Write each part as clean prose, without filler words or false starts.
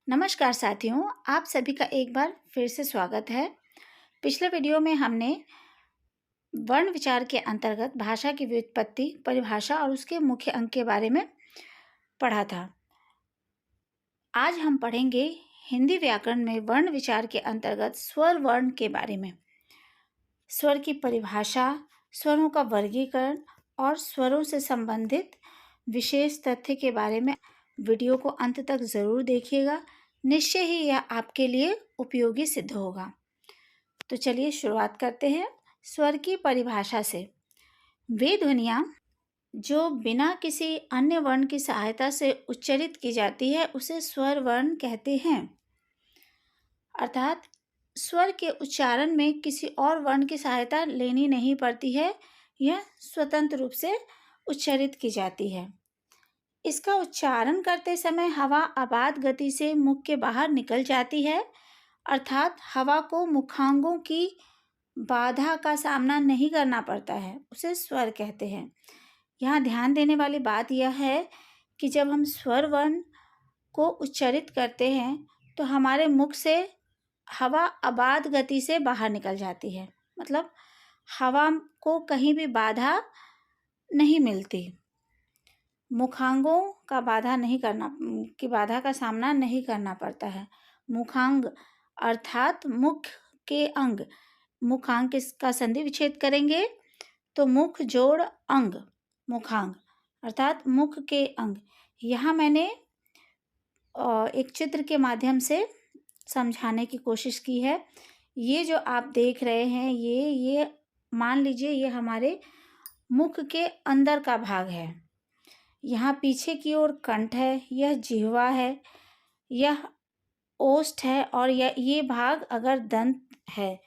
नमस्कार साथियों, आप सभी का एक बार फिर से स्वागत है। पिछले वीडियो में हमने वर्ण विचार के अंतर्गत भाषा की व्युत्पत्ति, परिभाषा और उसके मुख्य अंग के बारे में पढ़ा था। आज हम पढ़ेंगे हिंदी व्याकरण में वर्ण विचार के अंतर्गत स्वर वर्ण के बारे में। स्वर की परिभाषा, स्वरों का वर्गीकरण और स्वरों से संबंधित विशेष तथ्य के बारे में वीडियो को अंत तक ज़रूर देखिएगा। निश्चय ही यह आपके लिए उपयोगी सिद्ध होगा। तो चलिए शुरुआत करते हैं स्वर की परिभाषा से। वे ध्वनियाँ जो बिना किसी अन्य वर्ण की सहायता से उच्चारित की जाती है उसे स्वर वर्ण कहते हैं। अर्थात स्वर के उच्चारण में किसी और वर्ण की सहायता लेनी नहीं पड़ती है, यह स्वतंत्र रूप से उच्चारित की जाती है। इसका उच्चारण करते समय हवा अबाध गति से मुख के बाहर निकल जाती है, अर्थात हवा को मुखांगों की बाधा का सामना नहीं करना पड़ता है, उसे स्वर कहते हैं। यहाँ ध्यान देने वाली बात यह है कि जब हम स्वर वर्ण को उच्चारित करते हैं तो हमारे मुख से हवा अबाध गति से बाहर निकल जाती है, मतलब हवा को कहीं भी बाधा नहीं मिलती, मुखांगों का बाधा का सामना नहीं करना पड़ता है। मुखांग अर्थात मुख के अंग, मुखांग का संधि विच्छेद करेंगे तो मुख जोड़ अंग, मुखांग अर्थात मुख के अंग। यहाँ मैंने एक चित्र के माध्यम से समझाने की कोशिश की है। ये जो आप देख रहे हैं ये मान लीजिए ये हमारे मुख के अंदर का भाग है। यहाँ पीछे की ओर कंठ है, यह जिह्वा है, यह ओष्ठ है और ये भाग अगर दंत है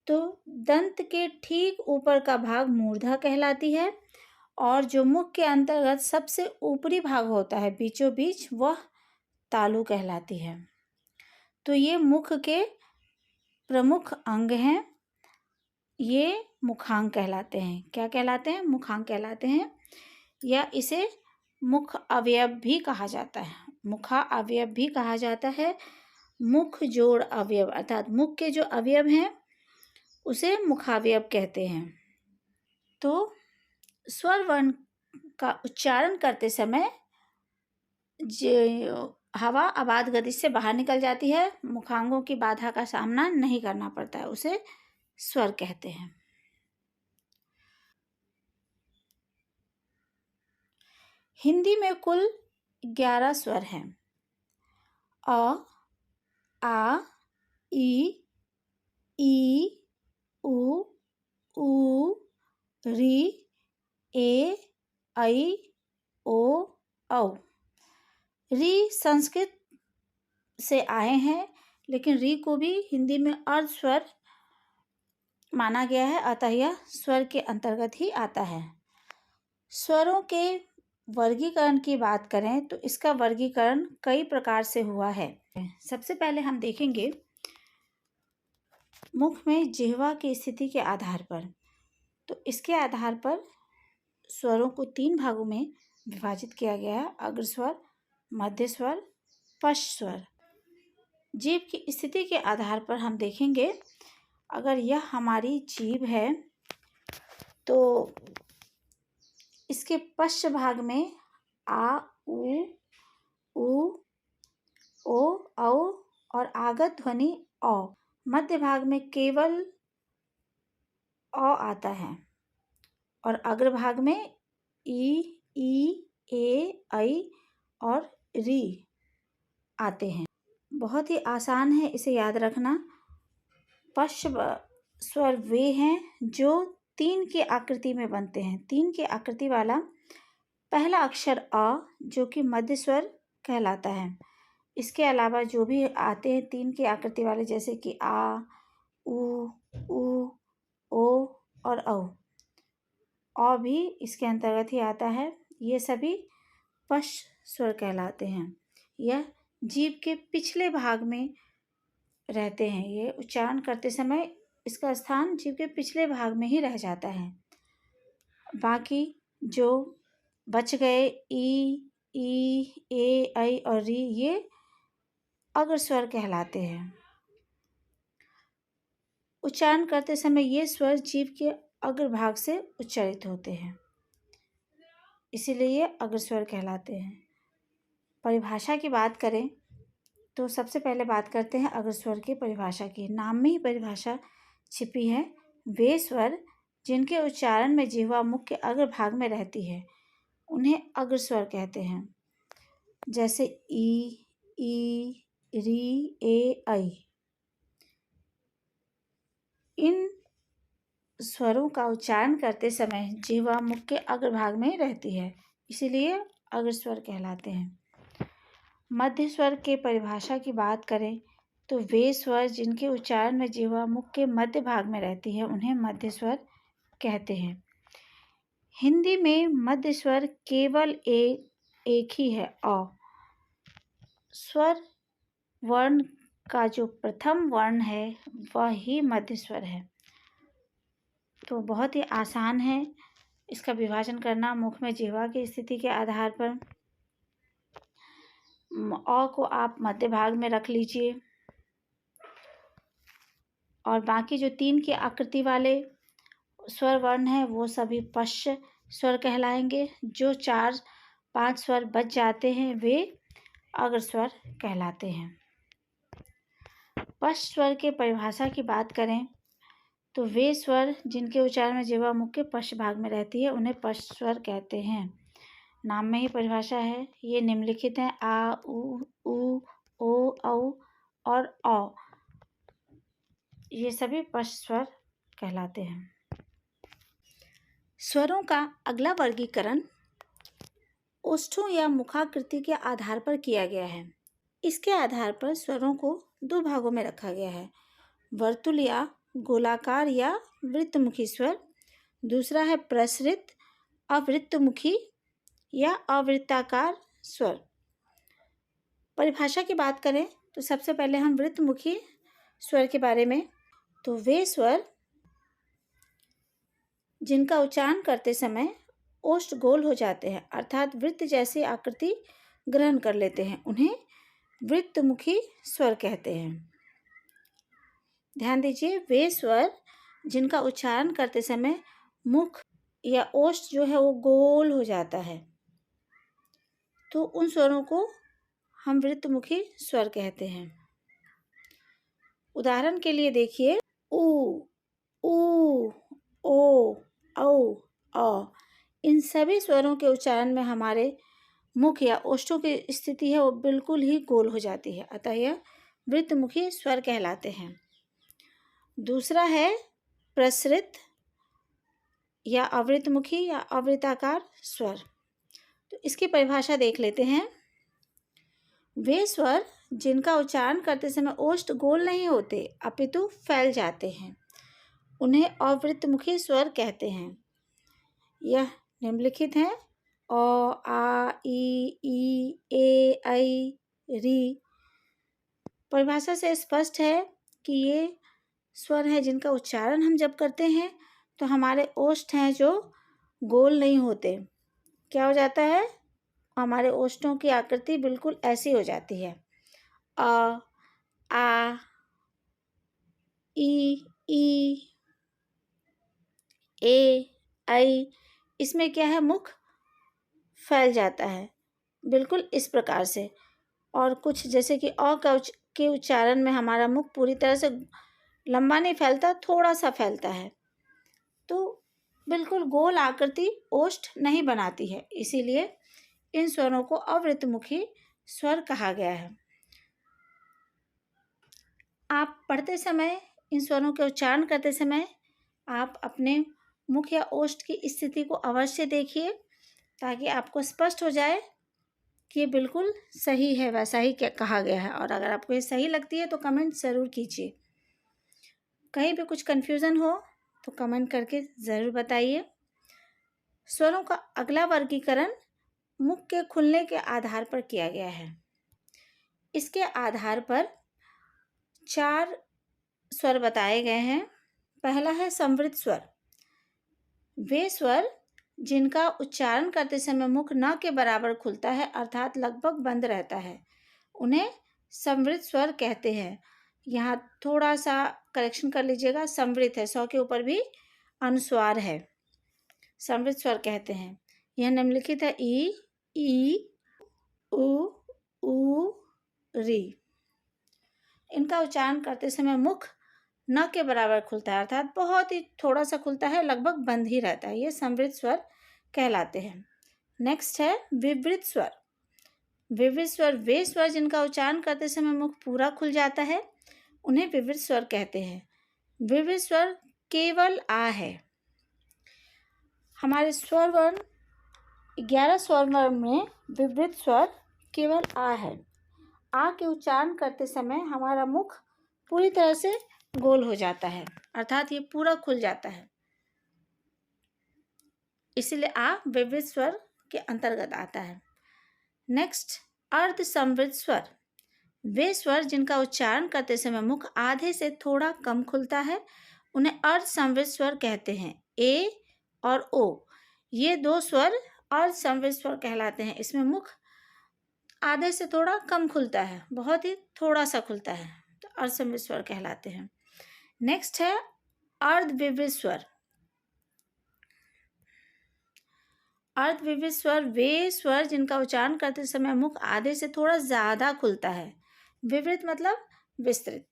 तो दंत के ठीक ऊपर का भाग मूर्धा कहलाती है और जो मुख के अंतर्गत सबसे ऊपरी भाग होता है बीचों बीच वह तालु कहलाती है। तो ये मुख के प्रमुख अंग हैं, ये मुखांग कहलाते हैं। क्या कहलाते हैं? मुखांग कहलाते हैं, या इसे मुख अवयव भी कहा जाता है, मुखा अवयव भी कहा जाता है। मुख जोड़ अवयव अर्थात मुख के जो अवयव हैं उसे मुखावयव कहते हैं। तो स्वर वर्ण का उच्चारण करते समय जो हवा अबाध गति से बाहर निकल जाती है, मुखांगों की बाधा का सामना नहीं करना पड़ता है, उसे स्वर कहते हैं। हिंदी में कुल 11 स्वर हैं। अ, आ, ई, उ, ऊ, री, ए, ऐ, ओ, औ। री संस्कृत से आए हैं, लेकिन री को भी हिंदी में अर्ध स्वर माना गया है, अतः यह स्वर के अंतर्गत ही आता है। स्वरों के वर्गीकरण की बात करें तो इसका वर्गीकरण कई प्रकार से हुआ है। सबसे पहले हम देखेंगे मुख में जिह्वा की स्थिति के आधार पर। तो इसके आधार पर स्वरों को 3 भागों में विभाजित किया गया है: अग्रस्वर, मध्य स्वर, पश्च स्वर। जीभ की स्थिति के आधार पर हम देखेंगे, अगर यह हमारी जीभ है तो इसके पश्च भाग में आ, उ, ओ, औ और आगत ध्वनि औ। मध्य भाग में केवल औ आता है और अग्रभाग में ई, ए, ऐ और री आते हैं। बहुत ही आसान है इसे याद रखना। पश्च स्वर वे हैं जो 3 की आकृति में बनते हैं। 3 की आकृति वाला पहला अक्षर अ जो कि मध्य स्वर कहलाता है। इसके अलावा जो भी आते हैं 3 की आकृति वाले, जैसे कि आ, उ, ओ और औ भी इसके अंतर्गत ही आता है। ये सभी पश्च स्वर कहलाते हैं। यह जीभ के पिछले भाग में रहते हैं। ये उच्चारण करते समय इसका स्थान जीभ के पिछले भाग में ही रह जाता है। बाकी जो बच गए ई, ए, ऐ और री, ये अग्र स्वर कहलाते हैं। उच्चारण करते समय ये स्वर जीभ के अग्रभाग से उच्चारित होते हैं, इसीलिए ये अग्र स्वर कहलाते हैं। परिभाषा की बात करें तो सबसे पहले बात करते हैं अग्र स्वर की परिभाषा की। नाम में ही परिभाषा छिपी है। वे स्वर जिनके उच्चारण में जिह्वा मुख के अग्रभाग में रहती है उन्हें अग्र स्वर कहते हैं, जैसे ई, री, ए, ऐ। इन स्वरों का उच्चारण करते समय जिह्वा मुख के अग्रभाग में रहती है, इसीलिए अग्र स्वर कहलाते हैं। मध्य स्वर के परिभाषा की बात करें तो वे स्वर जिनके उच्चारण में जिह्वा मुख के मध्य भाग में रहती है उन्हें मध्य स्वर कहते हैं। हिंदी में मध्य स्वर केवल एक ही है, अ। स्वर वर्ण का जो प्रथम वर्ण है वह ही मध्य स्वर है। तो बहुत ही आसान है इसका विभाजन करना। मुख में जिह्वा की स्थिति के आधार पर अ को आप मध्य भाग में रख लीजिए और बाकी जो 3 की आकृति वाले स्वर वर्ण हैं वो सभी पश्च स्वर कहलाएंगे। जो 4-5 स्वर बच जाते हैं वे अग्र स्वर कहलाते हैं। पश्च स्वर के परिभाषा की बात करें तो वे स्वर जिनके उच्चारण में जिह्वा मुख के पश्च भाग में रहती है उन्हें पश्च स्वर कहते हैं। नाम में ही परिभाषा है। ये निम्नलिखित हैं: आ, उ, ओ, औ और औ। ये सभी पश्च स्वर कहलाते हैं। स्वरों का अगला वर्गीकरण ओष्ठों या मुखाकृति के आधार पर किया गया है। इसके आधार पर स्वरों को 2 भागों में रखा गया है: वर्तुल या गोलाकार या वृत्तमुखी स्वर। दूसरा है प्रसरित, अवृत्तमुखी या अवृत्ताकार स्वर। परिभाषा की बात करें तो सबसे पहले हम वृत्तमुखी स्वर के बारे में। तो वे स्वर जिनका उच्चारण करते समय ओष्ठ गोल हो जाते हैं अर्थात वृत्त जैसी आकृति ग्रहण कर लेते हैं उन्हें वृत्तमुखी स्वर कहते हैं। ध्यान दीजिए, वे स्वर जिनका उच्चारण करते समय मुख या ओष्ठ जो है वो गोल हो जाता है तो उन स्वरों को हम वृत्तमुखी स्वर कहते हैं। उदाहरण के लिए देखिए, उ, ओ, औ, अ। इन सभी स्वरों के उच्चारण में हमारे मुख या ओष्ठों की स्थिति है वो बिल्कुल ही गोल हो जाती है, अतः यह वृत्तमुखी स्वर कहलाते हैं। दूसरा है प्रसरित या अवृत्तमुखी या अवृत्ताकार स्वर। तो इसकी परिभाषा देख लेते हैं। वे स्वर जिनका उच्चारण करते समय ओष्ठ गोल नहीं होते अपितु फैल जाते हैं उन्हें अवृत्तमुखी स्वर कहते हैं। यह निम्नलिखित हैं: अ, आ, ई, ए, ऐ, री। परिभाषा से स्पष्ट है कि ये स्वर हैं जिनका उच्चारण हम जब करते हैं तो हमारे ओष्ठ हैं जो गोल नहीं होते। क्या हो जाता है? हमारे ओष्ठों की आकृति बिल्कुल ऐसी हो जाती है। अ, आ, ई, ए, ऐ। इसमें क्या है? मुख फैल जाता है बिल्कुल इस प्रकार से। और कुछ जैसे कि अ के उच्चारण में हमारा मुख पूरी तरह से लंबा नहीं फैलता, थोड़ा सा फैलता है, तो बिल्कुल गोल आकृति ओष्ठ नहीं बनाती है, इसीलिए इन स्वरों को अवृत्तमुखी स्वर कहा गया है। आप पढ़ते समय इन स्वरों के उच्चारण करते समय आप अपने मुख या ओष्ठ की स्थिति को अवश्य देखिए ताकि आपको स्पष्ट हो जाए कि ये बिल्कुल सही है, वैसा ही क्या कहा गया है। और अगर आपको ये सही लगती है तो कमेंट ज़रूर कीजिए। कहीं भी कुछ कन्फ्यूज़न हो तो कमेंट करके ज़रूर बताइए। स्वरों का अगला वर्गीकरण मुख के खुलने के आधार पर किया गया है। इसके आधार पर 4 स्वर बताए गए हैं। पहला है संवृत स्वर। वे स्वर जिनका उच्चारण करते समय मुख न के बराबर खुलता है अर्थात लगभग बंद रहता है उन्हें समवृत स्वर कहते हैं। यहाँ थोड़ा सा करेक्शन कर लीजिएगा, समवृत है, सौ के ऊपर भी अनुस्वार है, समवृत स्वर कहते हैं। यह निम्नलिखित है ई, उ, ऊ, री। इनका उच्चारण करते समय मुख न के बराबर खुलता है, अर्थात बहुत ही थोड़ा सा खुलता है, लगभग बंद ही रहता है। ये समवृत स्वर कहलाते हैं। नेक्स्ट है विवृत स्वर। विवृत स्वर वे स्वर जिनका उच्चारण करते समय मुख पूरा खुल जाता है, उन्हें विवृत स्वर कहते हैं। विवृत स्वर केवल आ है। हमारे स्वर वर्ण 11 स्वर वर्ण में विवृत स्वर केवल आ है। आ के उच्चारण करते समय हमारा मुख पूरी तरह से गोल हो जाता है, अर्थात ये पूरा खुल जाता है, इसीलिए आ विवृत स्वर के अंतर्गत आता है। नेक्स्ट अर्ध समवृत स्वर। वे स्वर जिनका उच्चारण करते समय मुख आधे से थोड़ा कम खुलता है, उन्हें अर्ध समवृत स्वर कहते हैं। ए और ओ, ये दो स्वर अर्ध समवृत स्वर कहलाते हैं। इसमें मुख आधे से थोड़ा कम खुलता है, बहुत ही थोड़ा सा खुलता है, तो अर्ध समवृत स्वर कहलाते हैं। नेक्स्ट है अर्धविवृत स्वर। अर्धविवृत स्वर वे स्वर जिनका उच्चारण करते समय मुख आधे से थोड़ा ज़्यादा खुलता है। विवृत मतलब विस्तृत,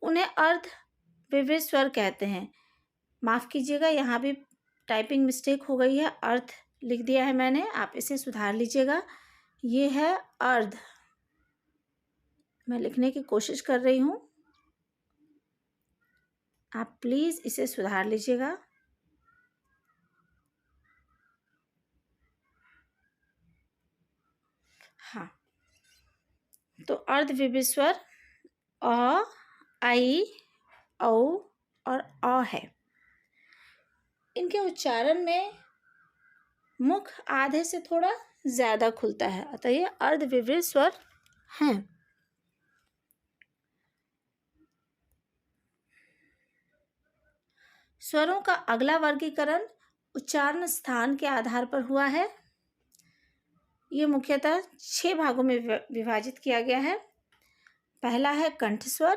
उन्हें अर्धविवृत स्वर कहते हैं। माफ़ कीजिएगा, यहाँ भी टाइपिंग मिस्टेक हो गई है, अर्ध लिख दिया है मैंने, आप इसे सुधार लीजिएगा। ये है अर्ध, मैं लिखने की कोशिश कर रही हूँ, आप प्लीज़ इसे सुधार लीजिएगा। हाँ, तो अर्धविवृत स्वर अ, आई, औ और अ है। इनके उच्चारण में मुख आधे से थोड़ा ज़्यादा खुलता है, अतः ये अर्धविवृत स्वर हैं। स्वरों का अगला वर्गीकरण उच्चारण स्थान के आधार पर हुआ है। ये मुख्यतः 6 भागों में विभाजित किया गया है। पहला है कंठ स्वर।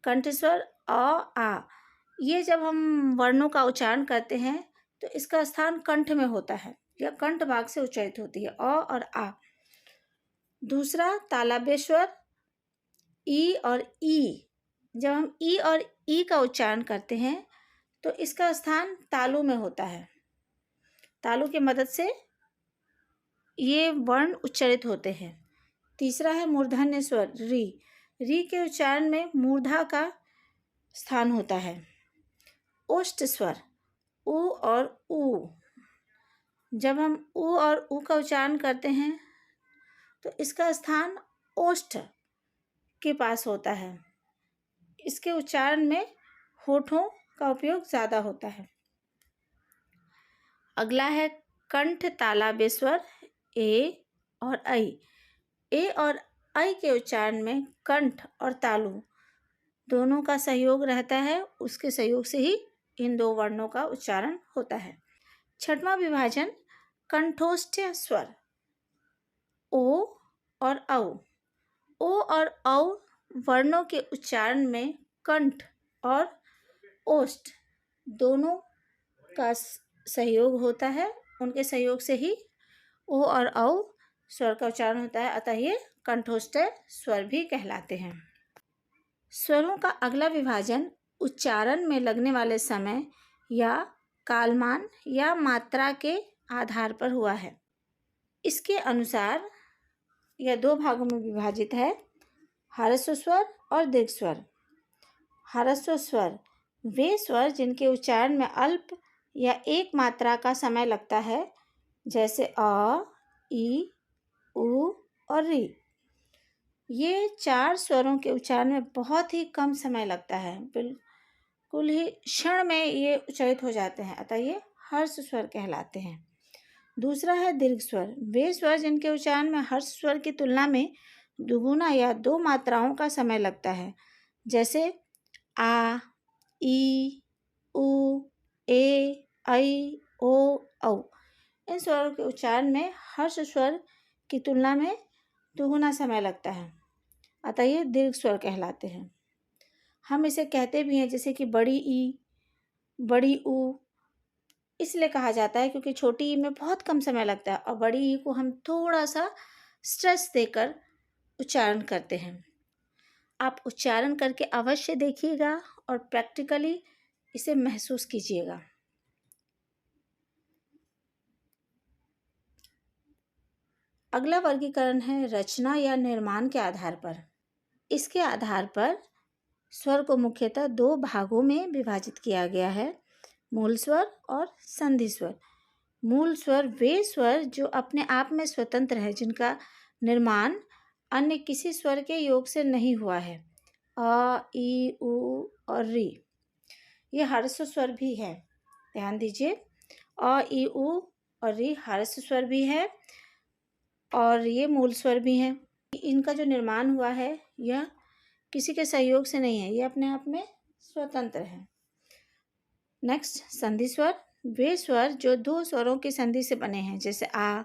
कंठ स्वर अ, आ, ये जब हम वर्णों का उच्चारण करते हैं तो इसका स्थान कंठ में होता है, यह कंठ भाग से उच्चारित होती है, अ और आ। दूसरा तालव्य स्वर ई और ई। जब हम ई और ई का उच्चारण करते हैं तो इसका स्थान तालु में होता है, तालु की मदद से ये वर्ण उच्चारित होते हैं। तीसरा है मूर्धन्य स्वर री। री के उच्चारण में मूर्धा का स्थान होता है। ओष्ठ स्वर उ और ऊ। जब हम उ और ऊ का उच्चारण करते हैं तो इसका स्थान ओष्ठ के पास होता है। इसके उच्चारण में होठों का उपयोग ज़्यादा होता है। अगला है कंठ तालव्य स्वर ए और ऐ। ए और ऐ के उच्चारण में कंठ और तालु दोनों का सहयोग रहता है, उसके सहयोग से ही इन दो वर्णों का उच्चारण होता है। छठवां विभाजन कंठोष्ठ स्वर ओ और औ। ओ और औ वर्णों के उच्चारण में कंठ और ओष्ठ दोनों का सहयोग होता है, उनके सहयोग से ही ओ और औ स्वर का उच्चारण होता है, अतः ये कंठोष्ठ स्वर भी कहलाते हैं। स्वरों का अगला विभाजन उच्चारण में लगने वाले समय या कालमान या मात्रा के आधार पर हुआ है। इसके अनुसार यह 2 भागों में विभाजित है, ह्रस्व स्वर और दीर्घ स्वर। ह्रस्व स्वर वे स्वर जिनके उच्चारण में अल्प या एक मात्रा का समय लगता है, जैसे अ, ई, उ और री। ये 4 स्वरों के उच्चारण में बहुत ही कम समय लगता है, बिल्कुल ही क्षण में ये उच्चारित हो जाते हैं, अतः ये ह्रस्व स्वर कहलाते हैं। दूसरा है दीर्घ स्वर। वे स्वर जिनके उच्चारण में ह्रस्व स्वर की तुलना में दुगुना या 2 मात्राओं का समय लगता है, जैसे आ, ई, उ, ए, ऐ, ओ, औ। इन स्वरों के उच्चारण में ह्रस्व स्वर की तुलना में दुगुना समय लगता है। अतः ये दीर्घ स्वर कहलाते हैं। हम इसे कहते भी हैं जैसे कि बड़ी ई, बड़ी ऊ, इसलिए कहा जाता है क्योंकि छोटी ई में बहुत कम समय लगता है और बड़ी ई को हम थोड़ा सा स्ट्रेस देकर उच्चारण करते हैं। आप उच्चारण करके अवश्य देखिएगा और प्रैक्टिकली इसे महसूस कीजिएगा। अगला वर्गीकरण है रचना या निर्माण के आधार पर। इसके आधार पर स्वर को मुख्यतः दो भागों में विभाजित किया गया है, मूल स्वर और संधि स्वर। मूल स्वर वे स्वर जो अपने आप में स्वतंत्र है, जिनका निर्माण अन्य किसी स्वर के योग से नहीं हुआ है। अ, ई, उ और री। ये ह्रस्व स्वर भी है, ध्यान दीजिए। अ, ई, उ और री ह्रस्व स्वर भी है और ये मूल स्वर भी हैं। इनका जो निर्माण हुआ है यह किसी के सहयोग से नहीं है, ये अपने आप में स्वतंत्र है। नेक्स्ट, संधि स्वर वे स्वर जो दो स्वरों की संधि से बने हैं, जैसे आ,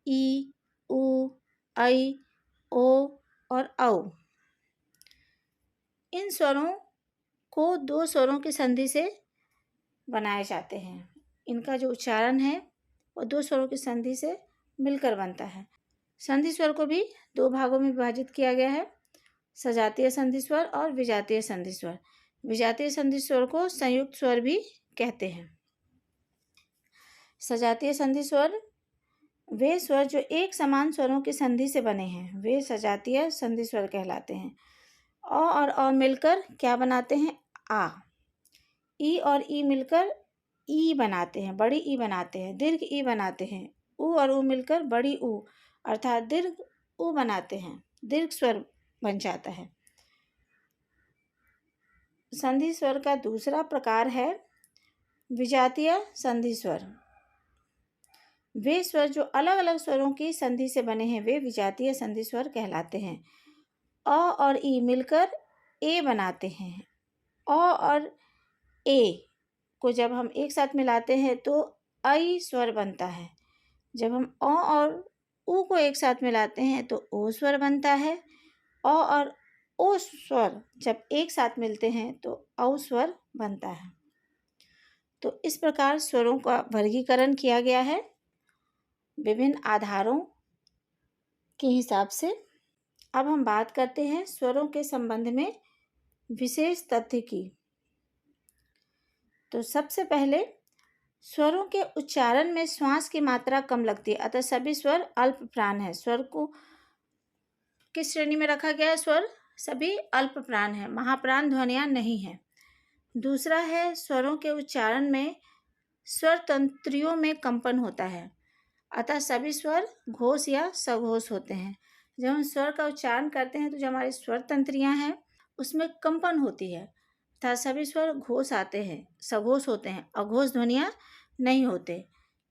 ई, उ, ऐ, ओ और औ। इन स्वरों को दो स्वरों की संधि से बनाए जाते हैं। इनका जो उच्चारण है वो दो स्वरों की संधि से मिलकर बनता है। संधि स्वर को भी दो भागों में विभाजित किया गया है, सजातीय संधि स्वर और विजातीय संधि स्वर। विजातीय संधि स्वर को संयुक्त स्वर भी कहते हैं। सजातीय संधि स्वर वे स्वर जो एक समान स्वरों की संधि से बने हैं, वे सजातीय संधि स्वर कहलाते हैं। अ और अ मिलकर क्या बनाते हैं? आ। ई और ई मिलकर ई बनाते हैं, बड़ी ई बनाते हैं, दीर्घ ई बनाते हैं। उ और उ मिलकर बड़ी उ अर्थात दीर्घ उ बनाते हैं, दीर्घ स्वर बन जाता है। संधि स्वर का दूसरा प्रकार है विजातीय संधि स्वर। वे स्वर जो अलग अलग स्वरों की संधि से बने हैं, वे विजातीय संधि स्वर कहलाते हैं। अ और ई मिलकर ए बनाते हैं। अ और ए को जब हम एक साथ मिलाते हैं तो ऐ स्वर बनता है। जब हम अ और उ को एक साथ मिलाते हैं तो ओ स्वर बनता है। अ और ओ स्वर जब एक साथ मिलते हैं तो औ स्वर बनता है। तो इस प्रकार स्वरों का वर्गीकरण किया गया है विभिन्न आधारों के हिसाब से। अब हम बात करते हैं स्वरों के संबंध में विशेष तथ्य की। तो सबसे पहले स्वरों के उच्चारण में श्वास की मात्रा कम लगती है, अतः सभी स्वर अल्प प्राण है। स्वर को किस श्रेणी में रखा गया है? स्वर सभी अल्प प्राण है, महाप्राण ध्वनियां नहीं है। दूसरा है स्वरों के उच्चारण में स्वर तंत्रियों में कंपन होता है, अतः सभी स्वर घोष या सघोष होते हैं। जब हम स्वर का उच्चारण करते हैं तो जो हमारी स्वर तंत्रियां हैं उसमें कंपन होती है, अर्थात सभी स्वर घोष आते हैं, सघोष होते हैं, अघोष ध्वनियां नहीं होते।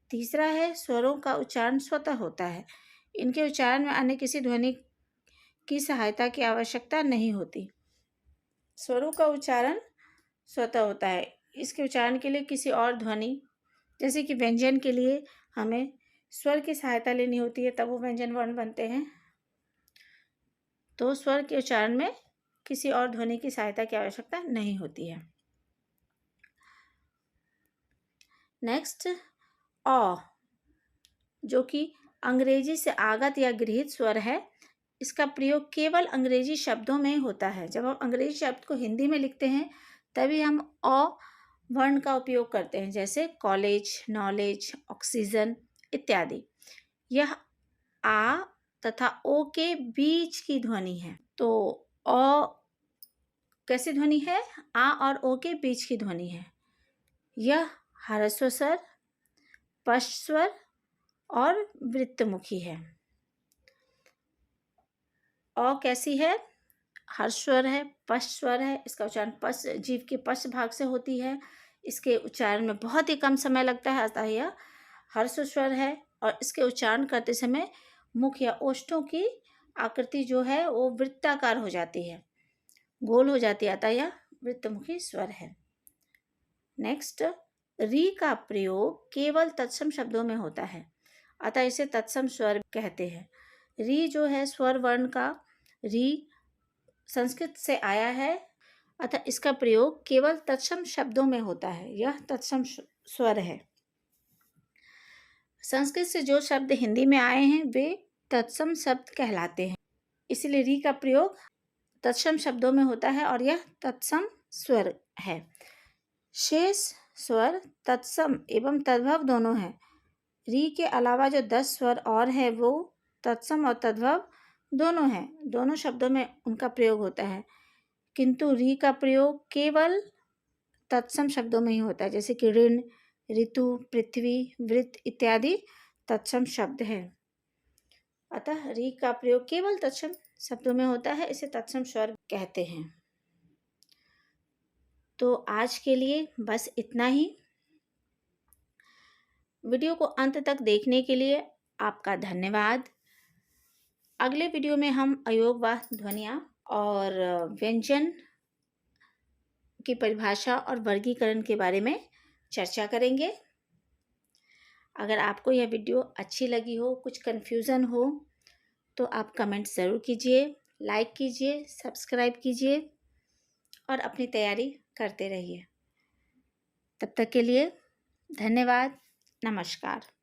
तीसरा है स्वरों का उच्चारण स्वतः होता है, इनके उच्चारण में अन्य किसी ध्वनि की सहायता की आवश्यकता नहीं होती। स्वरों का उच्चारण स्वतः होता है, इसके उच्चारण के लिए किसी और ध्वनि, जैसे कि व्यंजन के लिए हमें स्वर की सहायता लेनी होती है, तब वो व्यंजन वर्ण बनते हैं। तो स्वर के उच्चारण में किसी और ध्वनि की सहायता की आवश्यकता नहीं होती है। नेक्स्ट, अ, जो कि अंग्रेजी से आगत या गृहीत स्वर है, इसका प्रयोग केवल अंग्रेजी शब्दों में होता है। जब हम अंग्रेजी शब्द को हिंदी में लिखते हैं तभी हम अ वर्ण का उपयोग करते हैं, जैसे कॉलेज, नॉलेज, ऑक्सीजन इत्यादि। यह आ तथा ओ के बीच की ध्वनि है। तो अ कैसी ध्वनि है? आ और ओ के बीच की ध्वनि है। यह ह्रस्व स्वर, पश्च स्वर और वृत्तमुखी है। अ कैसी है? हर्ष स्वर है, पश्च स्वर है, इसका उच्चारण पश्च जीभ के पश्च भाग से होती है। इसके उच्चारण में बहुत ही कम समय लगता है, अतः यह हर्ष स्वर है और इसके उच्चारण करते समय मुख या ओष्ठों की आकृति जो है वो वृत्ताकार हो जाती है, गोल हो जाती है, अतः यह वृत्तमुखी स्वर है। नेक्स्ट, री का प्रयोग केवल तत्सम शब्दों में होता है, अतः इसे तत्सम स्वर कहते हैं। री जो है स्वर वर्ण का री संस्कृत से आया है, अतः इसका प्रयोग केवल तत्सम शब्दों में होता है। यह तत्सम स्वर है। संस्कृत से जो शब्द हिंदी में आए हैं वे तत्सम शब्द कहलाते हैं। इसलिए री का प्रयोग तत्सम शब्दों में होता है और यह तत्सम स्वर है। शेष स्वर तत्सम एवं तद्भव दोनों हैं। री के अलावा जो 10 स्वर और है वो तत्सम और तद्भव दोनों हैं। दोनों शब्दों में उनका प्रयोग होता है, किंतु री का प्रयोग केवल तत्सम शब्दों में ही होता है, जैसे कि ऋण, ऋतु, पृथ्वी, वृत्त इत्यादि तत्सम शब्द है। अतः री का प्रयोग केवल तत्सम शब्दों में होता है, इसे तत्सम स्वर कहते हैं। तो आज के लिए बस इतना ही। वीडियो को अंत तक देखने के लिए आपका धन्यवाद। अगले वीडियो में हम अयोग व ध्वनियाँ और व्यंजन की परिभाषा और वर्गीकरण के बारे में चर्चा करेंगे। अगर आपको यह वीडियो अच्छी लगी हो, कुछ कन्फ्यूज़न हो, तो आप कमेंट ज़रूर कीजिए, लाइक कीजिए, सब्सक्राइब कीजिए और अपनी तैयारी करते रहिए। तब तक के लिए धन्यवाद। नमस्कार।